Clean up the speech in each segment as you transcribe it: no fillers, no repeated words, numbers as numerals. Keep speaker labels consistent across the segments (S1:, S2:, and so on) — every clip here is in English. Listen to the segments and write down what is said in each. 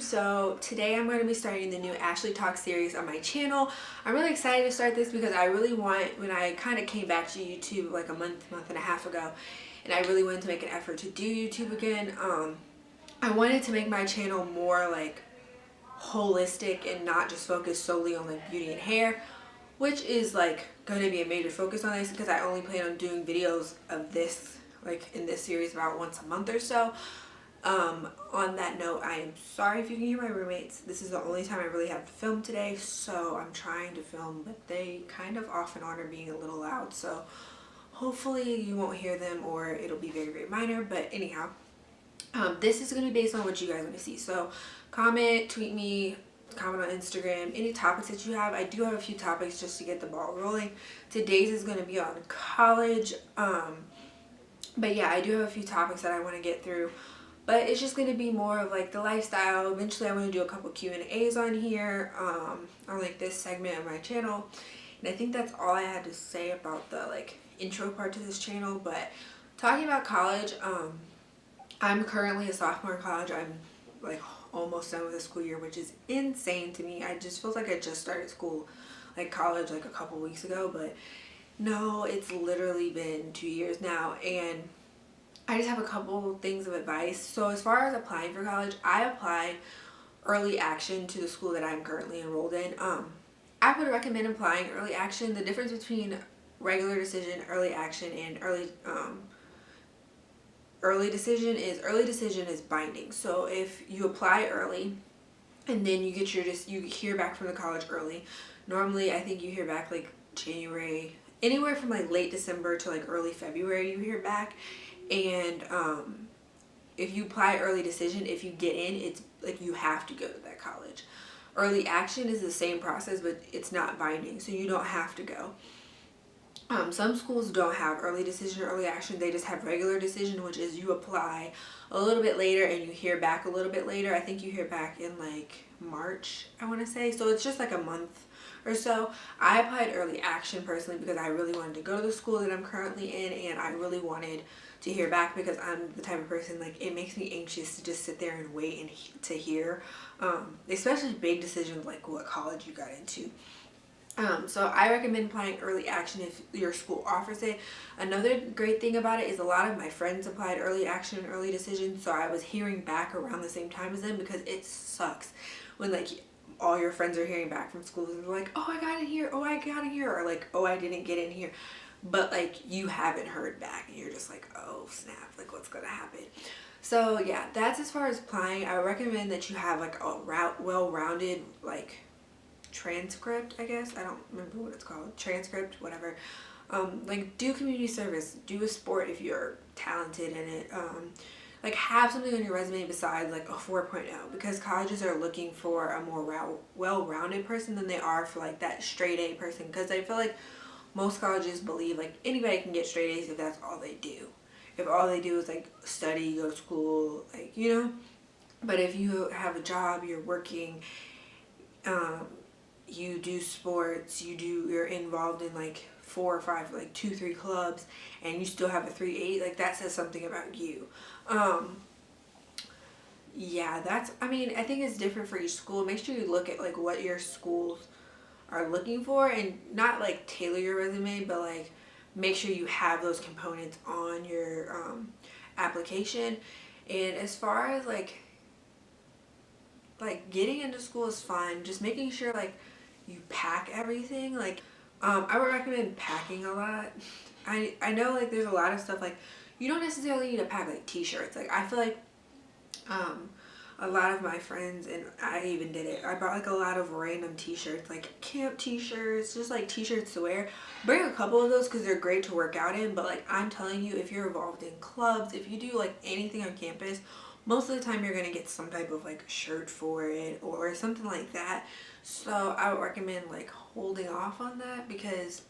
S1: So today I'm going to be starting the new Ashley Talk series on my channel. I'm really excited to start this because I really want, when I kind of came back to YouTube like a month and a half ago, and I really wanted to make an effort to do YouTube again, I wanted to make my channel more like holistic and not just focus solely on like beauty and hair, which is like going to be a major focus on this because I only plan on doing videos of this like in this series about once a month or so. On that note, I am sorry if you can hear my roommates. This is the only time I really have to film today, so I'm trying to film, but they kind of off and on are being a little loud, so hopefully you won't hear them or it'll be very, very minor. But anyhow, this is going to be based on what you guys want to see. So comment, tweet me, comment on Instagram, any topics that you have. I do have a few topics just to get the ball rolling. Today's is going to be on college. But yeah, I do have a few topics that I want to get through. But it's just going to be more of like the lifestyle. Eventually I want to do a couple Q&As on here, on like this segment of my channel. And I think that's all I had to say about the like intro part to this channel. But talking about college, I'm currently a sophomore in college. I'm like almost done with the school year, which is insane to me. I just feels like I just started school, like college, like a couple weeks ago. But no, it's literally been 2 years now. And I just have a couple things of advice. So as far as applying for college, I applied early action to the school that I'm currently enrolled in. I would recommend applying early action. The difference between regular decision, early action, and early decision is binding. So if you apply early and then you get you hear back from the college early. Normally I think you hear back like January, anywhere from like late December to like early February you hear back. And if you apply early decision, if you get in, it's like you have to go to that college. Early action is the same process, but it's not binding, so you don't have to go. Some schools don't have early decision or early action. They just have regular decision, which is you apply a little bit later and you hear back a little bit later. I think you hear back in like March, I want to say. So it's just like a month or so. I applied early action personally because I really wanted to go to the school that I'm currently in, and I really wanted to hear back because I'm the type of person, like, it makes me anxious to just sit there and wait and to hear, especially big decisions like what college you got into. So I recommend applying early action if your school offers it. Another great thing about it is a lot of my friends applied early action and early decision, so I was hearing back around the same time as them, because it sucks when like all your friends are hearing back from schools and they're like, oh, I got in here, oh, I got in here, or like, oh, I didn't get in here. But like you haven't heard back and you're just like, oh snap, like what's gonna happen? So yeah, that's as far as applying. I recommend that you have like a well-rounded like transcript, I guess. I don't remember what it's called. Transcript, whatever. Like do community service, do a sport if you're talented in it. Like have something on your resume besides like a 4.0, because colleges are looking for a more well-rounded person than they are for like that straight A person, because I feel like most colleges believe like anybody can get straight A's if that's all they do. If all they do is like study, go to school, like, you know. But if you have a job, you're working, you do sports, you're involved in like 4 or 5, like 2, 3 clubs, and you still have a 3.8, like that says something about you. Yeah, I mean, I think it's different for each school. Make sure you look at like what your schools are looking for, and not like tailor your resume, but like make sure you have those components on your application. And as far as like getting into school is fun, just making sure like you pack everything. Like I would recommend packing a lot. I know like there's a lot of stuff like you don't necessarily need to pack like t-shirts. Like I feel like a lot of my friends, and I even did it, I bought like a lot of random t-shirts, like camp t-shirts, just like t-shirts to wear. Bring a couple of those because they're great to work out in, but like I'm telling you, if you're involved in clubs, if you do like anything on campus, most of the time you're going to get some type of like shirt for it or something like that. So I would recommend like holding off on that, because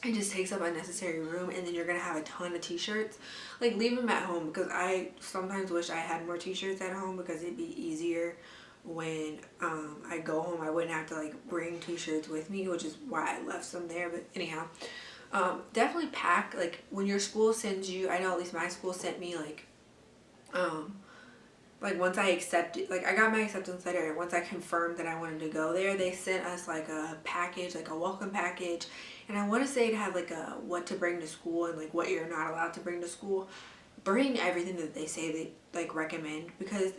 S1: it just takes up unnecessary room, and then you're gonna have a ton of t-shirts. Like leave them at home, because I sometimes wish I had more t-shirts at home, because it'd be easier when I go home. I wouldn't have to like bring t-shirts with me, which is why I left some there. But anyhow, definitely pack like when your school sends you. I know at least my school sent me like like once I accepted, like I got my acceptance letter, and once I confirmed that I wanted to go there, they sent us like a package, like a welcome package, and I want to say it had like a what to bring to school and like what you're not allowed to bring to school. Bring everything that they say they like recommend, because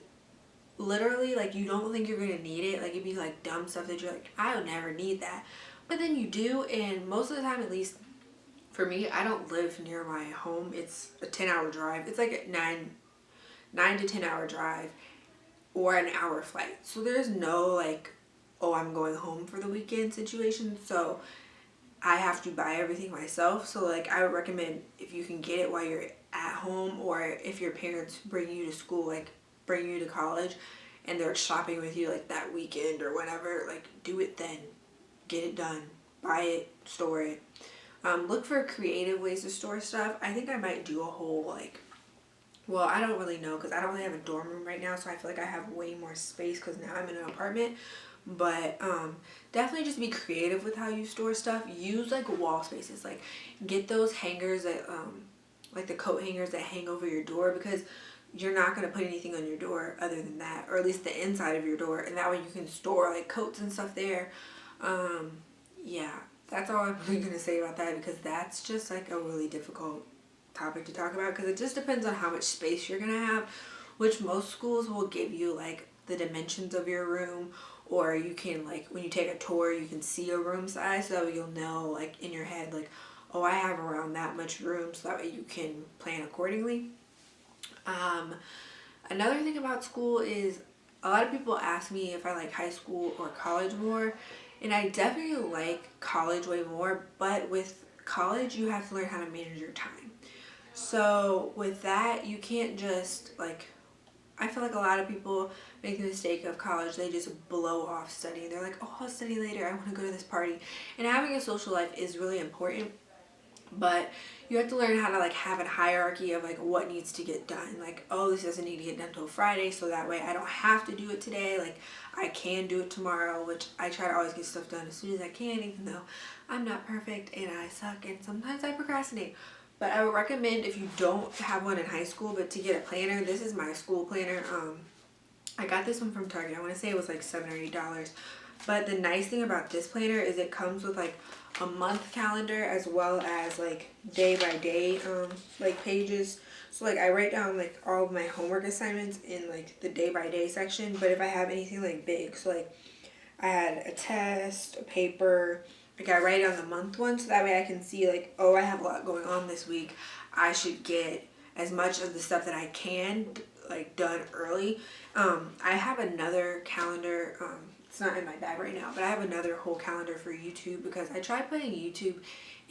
S1: literally like you don't think you're gonna need it. Like it'd be like dumb stuff that you're like, I would never need that, but then you do. And most of the time, at least for me, I don't live near my home. It's a 10-hour drive. It's like a 9 to 10 hour drive or an hour flight. So there's no like, oh, I'm going home for the weekend situation. So I have to buy everything myself. So like I would recommend, if you can get it while you're at home, or if your parents bring you to school, like bring you to college and they're shopping with you like that weekend or whatever, like do it then. Get it done. Buy it, store it. Look for creative ways to store stuff. I think I might do a whole like, well, I don't really know because I don't really have a dorm room right now, so I feel like I have way more space because now I'm in an apartment. But definitely just be creative with how you store stuff. Use like wall spaces. Like get those hangers that like the coat hangers that hang over your door, because you're not going to put anything on your door other than that, or at least the inside of your door, and that way you can store like coats and stuff there. Yeah, that's all I'm really going to say about that, because that's just like a really difficult topic to talk about, because it just depends on how much space you're going to have, which most schools will give you like the dimensions of your room, or you can like when you take a tour you can see a room size, so you'll know like in your head like, oh, I have around that much room, so that way you can plan accordingly. Another thing about school is a lot of people ask me if I like high school or college more, and I definitely like college way more, but with college you have to learn how to manage your time. So with that, you can't just like, I feel like a lot of people make the mistake of college, they just blow off studying. They're like, oh, I'll study later, I want to go to this party. And having a social life is really important, but you have to learn how to like have a hierarchy of like what needs to get done. Like, oh, this doesn't need to get done till Friday, so that way I don't have to do it today. Like I can do it tomorrow, which I try to always get stuff done as soon as I can, even though I'm not perfect and I suck and sometimes I procrastinate. But I would recommend, if you don't have one in high school, but to get a planner. This is my school planner. I got this one from Target. I want to say it was like $7 or $8. But the nice thing about this planner is it comes with like a month calendar as well as like day by day like pages. So like I write down like all of my homework assignments in like the day by day section. But if I have anything like big, so like I had a test, a paper, like I write on the month one, so that way I can see like, oh, I have a lot going on this week. I should get as much of the stuff that I can like done early. I have another calendar. It's not in my bag right now, but I have another whole calendar for YouTube, because I tried putting YouTube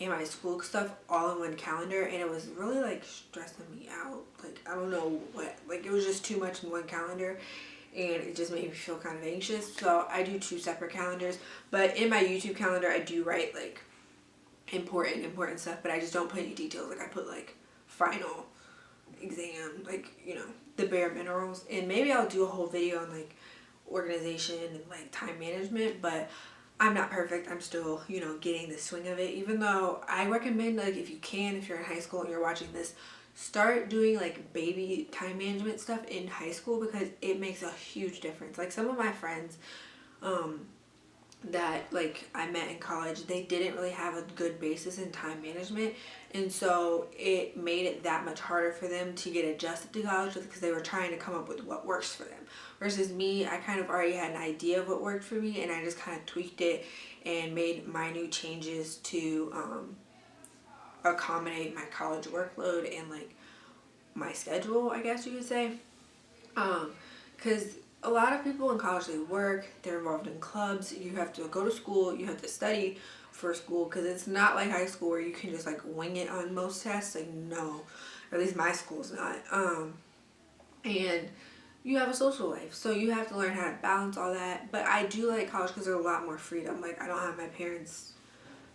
S1: and my school stuff all in one calendar, and it was really like stressing me out. Like I don't know what, like it was just too much in one calendar, and it just made me feel kind of anxious. So I do 2 separate calendars, but in my YouTube calendar I do write like important stuff, but I just don't put any details. Like I put like final exam, like, you know, the bare minerals. And maybe I'll do a whole video on like organization and like time management, but I'm not perfect. I'm still, you know, getting the swing of it, even though I recommend, like, if you can, if you're in high school and you're watching this, start doing like baby time management stuff in high school, because it makes a huge difference. Like some of my friends that like I met in college, they didn't really have a good basis in time management, and so it made it that much harder for them to get adjusted to college, because they were trying to come up with what works for them. Versus me, I kind of already had an idea of what worked for me, and I just kind of tweaked it and made minute changes to accommodate my college workload and like my schedule, I guess you could say. Because a lot of people in college, they work, they're involved in clubs, you have to go to school, you have to study for school, because it's not like high school where you can just like wing it on most tests. Like, no, or at least my school's not. And you have a social life, so you have to learn how to balance all that. But I do like college because there's a lot more freedom. Like, I don't have my parents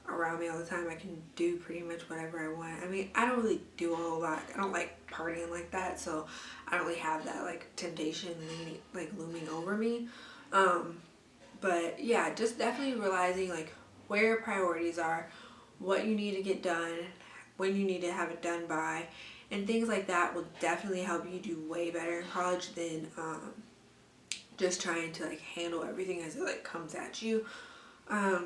S1: around me all the time. I can do pretty much whatever I want. I mean, I don't really do a whole lot. I don't like partying like that, so I don't really have that like temptation looming over me. But yeah, just definitely realizing like where your priorities are, what you need to get done, when you need to have it done by, and things like that will definitely help you do way better in college than just trying to like handle everything as it like comes at you. I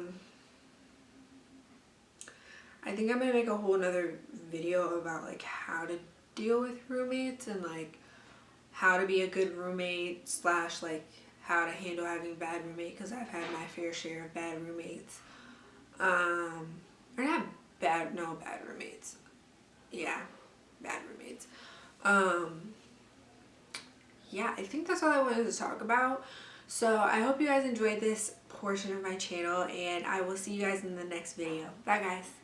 S1: think I'm gonna make a whole nother video about like how to deal with roommates and like how to be a good roommate slash like how to handle having bad roommate, because I've had my fair share of bad roommates. Or not bad, no, bad roommates. Yeah, bad roommates. Yeah, I think that's all I wanted to talk about. So I hope you guys enjoyed this portion of my channel, and I will see you guys in the next video. Bye guys.